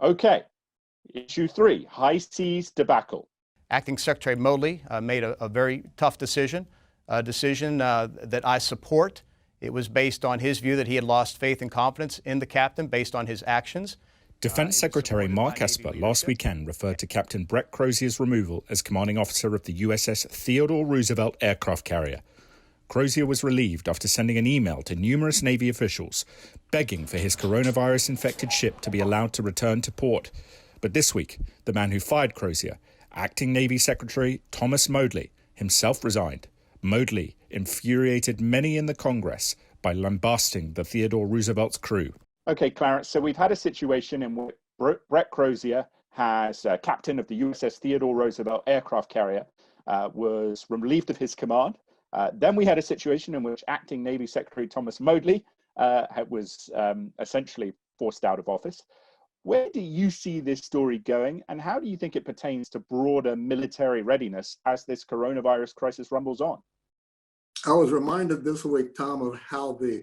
Okay, issue 3, high seas debacle. Acting Secretary Modly made a very tough decision, a decision that I support. It was based on his view that he had lost faith and confidence in the captain based on his actions. Defense Secretary Mark Esper last weekend referred to Captain Brett Crozier's removal as commanding officer of the USS Theodore Roosevelt aircraft carrier. Crozier was relieved after sending an email to numerous Navy officials begging for his coronavirus-infected ship to be allowed to return to port. But this week, the man who fired Crozier, Acting Navy Secretary Thomas Modly, himself resigned. Modly infuriated many in the Congress by lambasting the Theodore Roosevelt's crew. Okay, Clarence, so we've had a situation in which Brett Crozier, has captain of the USS Theodore Roosevelt aircraft carrier, was relieved of his command. Then we had a situation in which Acting Navy Secretary Thomas Modly was essentially forced out of office. Where do you see this story going, and how do you think it pertains to broader military readiness as this coronavirus crisis rumbles on? I was reminded this week, Tom, of how the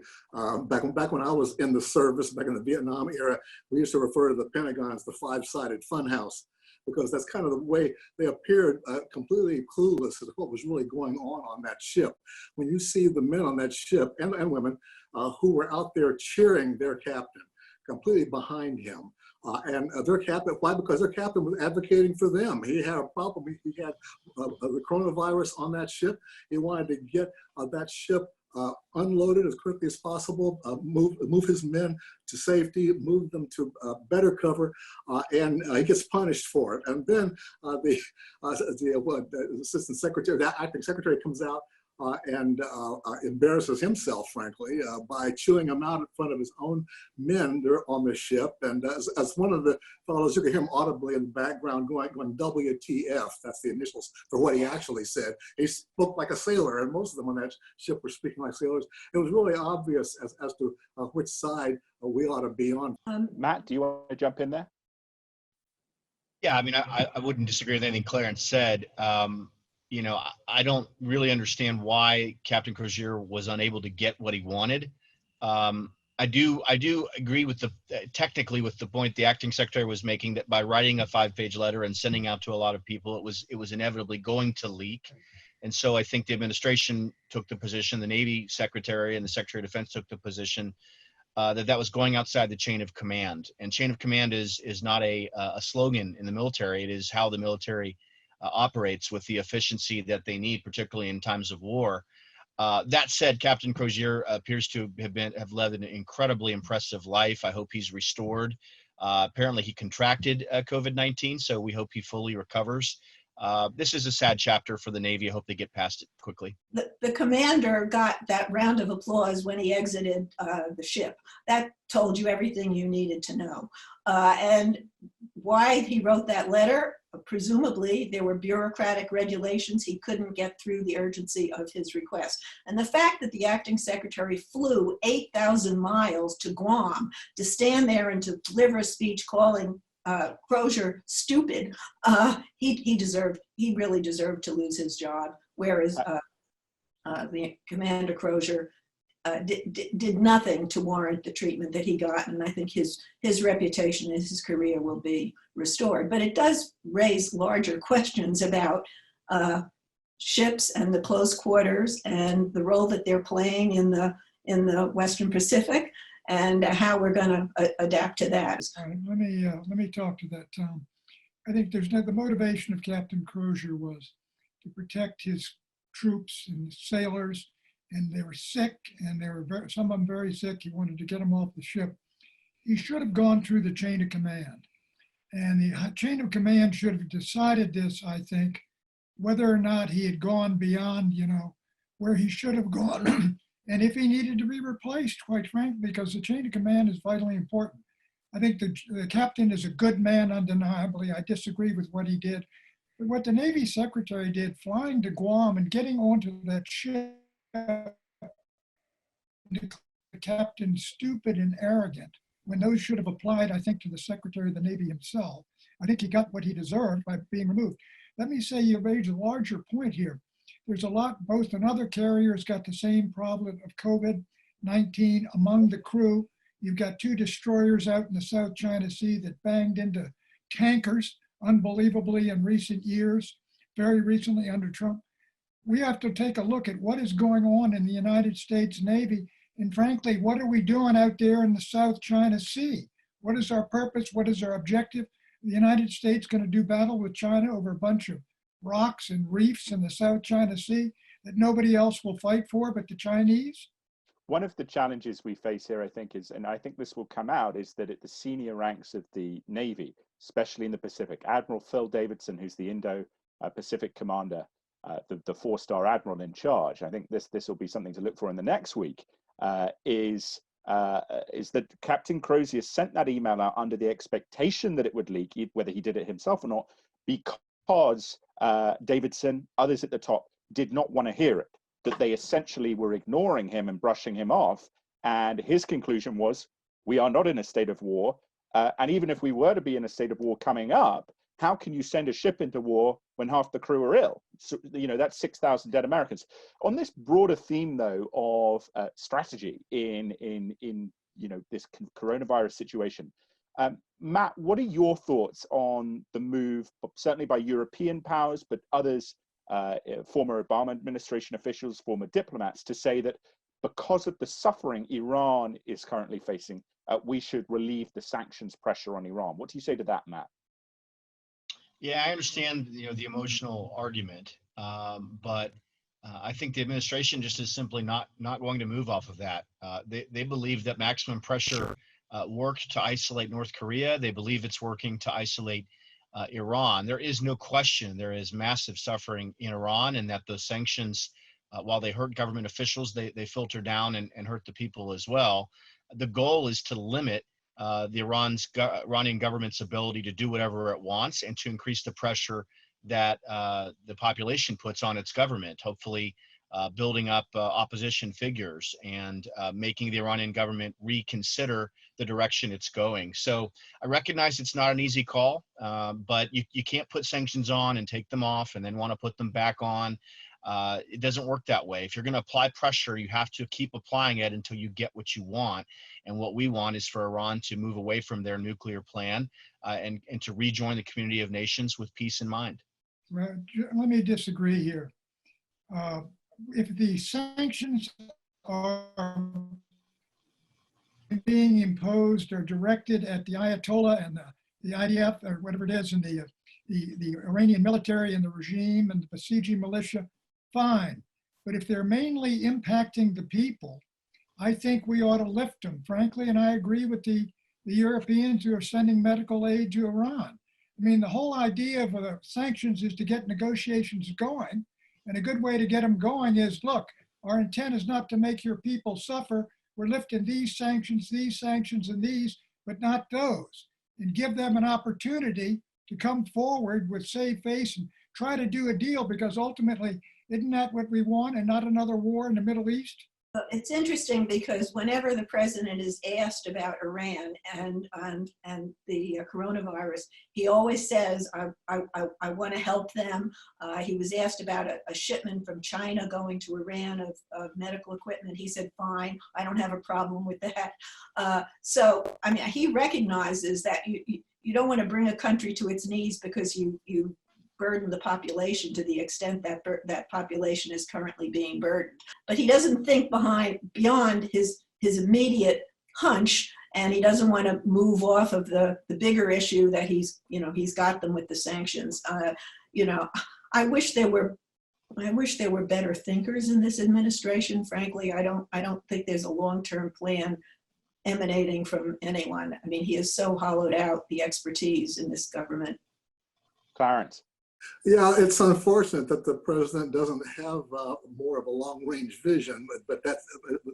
back when I was in the service, back in the Vietnam era, we used to refer to the Pentagon as the five-sided funhouse, because that's kind of the way they appeared, completely clueless as to what was really going on that ship. When you see the men on that ship and women who were out there cheering their captain, completely behind him. And their captain, why? Because their captain was advocating for them. He had a problem. He had the coronavirus on that ship. He wanted to get that ship unloaded as quickly as possible, move his men to safety, move them to better cover, and he gets punished for it. And then the assistant secretary, the acting secretary, comes out and embarrasses himself, frankly, by chewing him out in front of his own men on the ship. And as one of the fellows, you could hear him audibly in the background going WTF. That's the initials for what he actually said. He spoke like a sailor, and most of them on that ship were speaking like sailors. It was really obvious as to which side we ought to be on. Matt, do you want to jump in there? Yeah, I mean, I wouldn't disagree with anything Clarence said. You know, I don't really understand why Captain Crozier was unable to get what he wanted. I do agree with technically with the point the acting secretary was making, that by writing a 5-page letter and sending out to a lot of people, it was inevitably going to leak. And so I think the administration took the position, the Navy secretary and the Secretary of Defense took the position that was going outside the chain of command. And chain of command is not a slogan in the military. It is how the military operates with the efficiency that they need, particularly in times of war. That said, Captain Crozier appears to have led an incredibly impressive life. I hope he's restored. Apparently he contracted COVID-19, so we hope he fully recovers. This is a sad chapter for the Navy. I hope they get past it quickly. The commander got that round of applause when he exited the ship. That told you everything you needed to know. And why he wrote that letter, presumably there were bureaucratic regulations. He couldn't get through the urgency of his request. And the fact that the acting secretary flew 8,000 miles to Guam to stand there and to deliver a speech calling Crozier stupid, he really deserved to lose his job, whereas the Commander Crozier did nothing to warrant the treatment that he got, and I think his reputation and his career will be restored. But it does raise larger questions about ships and the close quarters and the role that they're playing in the Western Pacific, and how we're going to adapt to that. Let me talk to that, Tom. I think the motivation of Captain Crozier was to protect his troops and sailors, and they were sick, and they were some of them very sick. He wanted to get them off the ship. He should have gone through the chain of command, and the chain of command should have decided this, I think, whether or not he had gone beyond, where he should have gone. And if he needed to be replaced, quite frankly, because the chain of command is vitally important. I think the captain is a good man, undeniably. I disagree with what he did. But what the Navy Secretary did, flying to Guam and getting onto that ship, the captain stupid and arrogant, when those should have applied, I think, to the Secretary of the Navy himself. I think he got what he deserved by being removed. Let me say you raised a larger point here. There's a lot, both another carrier has got the same problem of COVID-19 among the crew. You've got 2 destroyers out in the South China Sea that banged into tankers unbelievably in recent years, very recently under Trump. We have to take a look at what is going on in the United States Navy. And frankly, what are we doing out there in the South China Sea? What is our purpose? What is our objective? The United States going to do battle with China over a bunch of rocks and reefs in the South China Sea that nobody else will fight for but the Chinese? One of the challenges we face here, I think, is, and I think this will come out, is that at the senior ranks of the Navy, especially in the Pacific, Admiral Phil Davidson, who's the Indo-Pacific commander, the 4-star admiral in charge, I think this will be something to look for in the next week, is that Captain Crozier sent that email out under the expectation that it would leak, whether he did it himself or not, because Davidson, others at the top, did not want to hear it, that they essentially were ignoring him and brushing him off. And his conclusion was, we are not in a state of war. And even if we were to be in a state of war coming up, how can you send a ship into war when half the crew are ill? So, that's 6,000 dead Americans. On this broader theme, though, of strategy in this coronavirus situation, Matt, what are your thoughts on the move, certainly by European powers, but others, former Obama administration officials, former diplomats, to say that because of the suffering Iran is currently facing, we should relieve the sanctions pressure on Iran? What do you say to that, Matt? Yeah, I understand, the emotional argument, but I think the administration just is simply not going to move off of that. They believe that maximum pressure worked to isolate North Korea. They believe it's working to isolate Iran. There is no question there is massive suffering in Iran, and that those sanctions, while they hurt government officials, they filter down and hurt the people as well. The goal is to limit the Iranian government's ability to do whatever it wants, and to increase the pressure that the population puts on its government, hopefully building up opposition figures and making the Iranian government reconsider the direction it's going. So I recognize it's not an easy call, but you can't put sanctions on and take them off and then want to put them back on. It doesn't work that way. If you're going to apply pressure, you have to keep applying it until you get what you want. And what we want is for Iran to move away from their nuclear plan and to rejoin the community of nations with peace in mind. Well, let me disagree here. If the sanctions are being imposed or directed at the Ayatollah and the IDF or whatever it is, and the Iranian military and the regime and the Basiji militia, fine. But if they're mainly impacting the people, I think we ought to lift them, frankly, and I agree with the Europeans who are sending medical aid to Iran. I mean, the whole idea of the sanctions is to get negotiations going, and a good way to get them going is, look, our intent is not to make your people suffer. We're lifting these sanctions, and these, but not those, and give them an opportunity to come forward with save face and try to do a deal, because ultimately, isn't that what we want, and not another war in the Middle East? It's interesting because whenever the president is asked about Iran and the coronavirus, he always says, I want to help them. He was asked about a shipment from China going to Iran of medical equipment. He said, fine, I don't have a problem with that. So, I mean, he recognizes that you don't want to bring a country to its knees because you burden the population to the extent that that population is currently being burdened. But he doesn't think beyond his immediate hunch, and he doesn't want to move off of the bigger issue that he's got them with the sanctions. I wish there were better thinkers in this administration. Frankly, I don't think there's a long-term plan emanating from anyone. I mean, he has so hollowed out the expertise in this government. Clarence. Yeah, it's unfortunate that the president doesn't have more of a long-range vision, but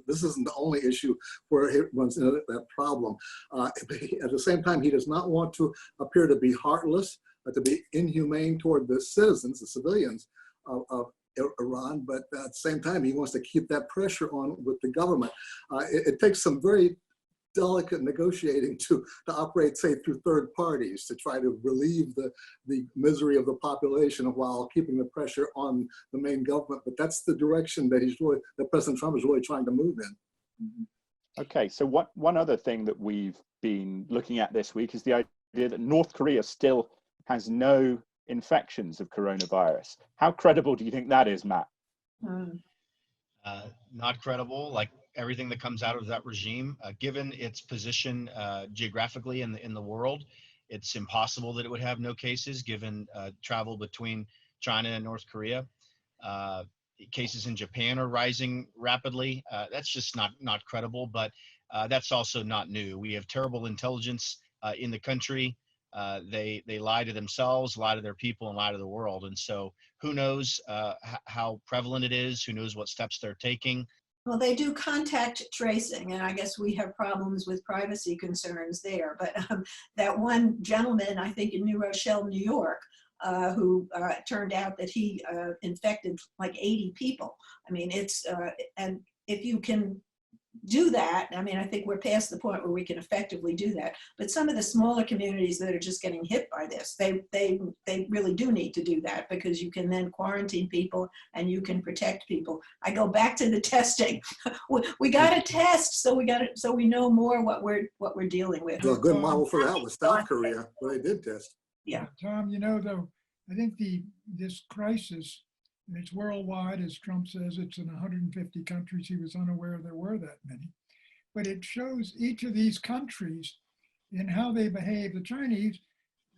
this isn't the only issue where he runs into that problem. At the same time, he does not want to appear to be heartless, to be inhumane toward the citizens, the civilians of Iran, but at the same time, he wants to keep that pressure on with the government. It takes some very delicate negotiating to operate, say, through third parties to try to relieve the misery of the population while keeping the pressure on the main government. But that's the direction that President Trump is really trying to move in. Okay, so one other thing that we've been looking at this week is the idea that North Korea still has no infections of coronavirus. How credible do you think that is, Matt? Hmm. Not credible, like everything that comes out of that regime. Given its position geographically in the world, it's impossible that it would have no cases, given travel between China and North Korea. Cases in Japan are rising rapidly. That's just not credible, but that's also not new. We have terrible intelligence in the country. They lie to themselves, lie to their people, and lie to the world. And so, who knows how prevalent it is? Who knows what steps they're taking? Well, they do contact tracing, and I guess we have problems with privacy concerns there. But that one gentleman, I think in New Rochelle, New York, who turned out that he infected like 80 people. I mean, and if you can do that, I mean, I think we're past the point where we can effectively do that. But some of the smaller communities that are just getting hit by this, they really do need to do that, because you can then quarantine people and you can protect people. I go back to the testing. We got to test, so we know more what we're dealing with. A good model for that was South Korea, where they did test. Yeah. Tom, though, I think this crisis, and it's worldwide, as Trump says, it's in 150 countries. He was unaware there were that many. But it shows each of these countries in how they behave. The Chinese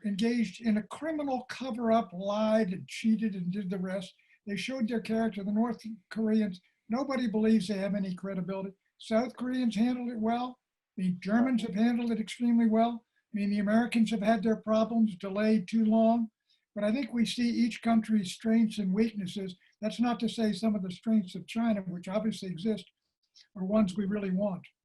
engaged in a criminal cover-up, lied and cheated and did the rest. They showed their character. The North Koreans, nobody believes they have any credibility. South Koreans handled it well. The Germans have handled it extremely well. I mean, the Americans have had their problems, delayed too long. But I think we see each country's strengths and weaknesses. That's not to say some of the strengths of China, which obviously exist, are ones we really want.